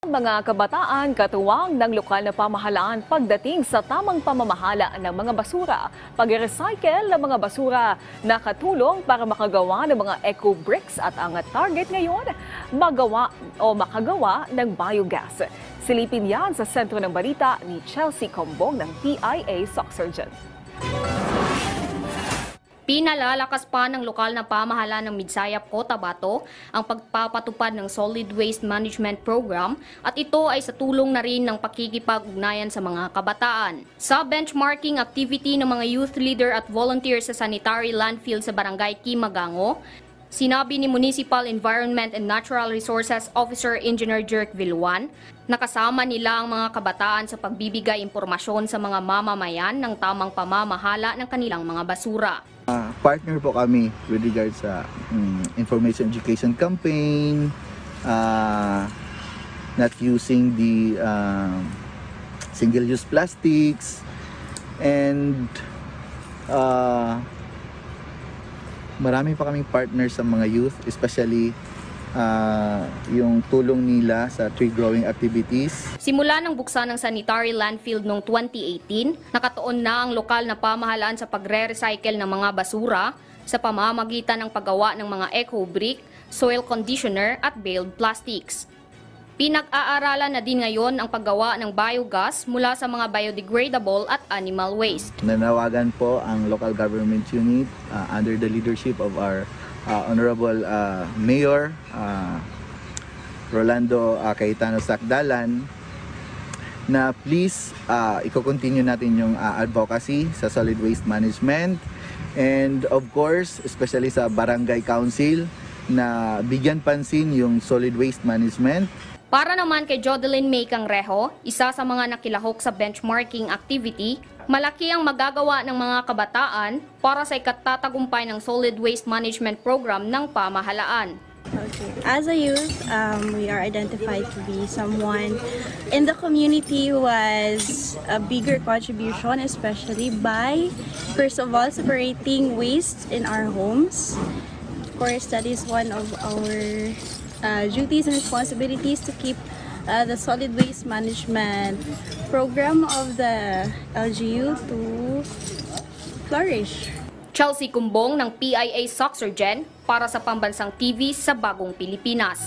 Mga kabataan katuwang ng lokal na pamahalaan pagdating sa tamang pamamahala ng mga basura. Pag-recycle ng mga basura nakatulong para makagawa ng mga eco-bricks at ang target ngayon, makagawa ng biogas. Silipin yan sa sentro ng balita ni Chelsea Combong ng PIA Soxurgen. Pinalalakas pa ng lokal na pamahalaan ng Midsayap, Cotabato ang pagpapatupad ng Solid Waste Management Program at ito ay sa tulong na rin ng pakikipag-ugnayan sa mga kabataan. Sa benchmarking activity ng mga youth leader at volunteers sa sanitary landfill sa Barangay Kimagango, sinabi ni Municipal Environment and Natural Resources Officer Engineer Jerk Villuan, nakasama nila ang mga kabataan sa pagbibigay impormasyon sa mga mamamayan ng tamang pamamahala ng kanilang mga basura. Partner po kami with regards sa information education campaign, not using the single-use plastics, and marami pa kaming partners sa mga youth, especially yung tulong nila sa tree growing activities. Simula ng buksan ng sanitary landfill noong 2018, nakatuon na ang lokal na pamahalaan sa pagre-recycle ng mga basura sa pamamagitan ng paggawa ng mga eco-brick, soil conditioner at baled plastics. Pinag-aaralan na din ngayon ang paggawa ng biogas mula sa mga biodegradable at animal waste. Nanawagan po ang local government unit under the leadership of our Honorable Mayor Rolando Cayetano Sacdalan na please i-continue natin yung advocacy sa solid waste management, and of course especially sa barangay council na bigyan pansin yung solid waste management. Para naman kay Jodeline May Cangrejo, isa sa mga nakilahok sa benchmarking activity, malaki ang magagawa ng mga kabataan para sa ikatatagumpay ng Solid Waste Management Program ng pamahalaan. Okay. As a youth, we are identified to be someone in the community who has a bigger contribution, especially by, first of all, separating waste in our homes. Of course, that is one of our duties and responsibilities to keep the solid waste management program of the LGU to flourish. Chelsea Combong ng PIA Soxurgen para sa Pambansang TV sa Bagong Pilipinas.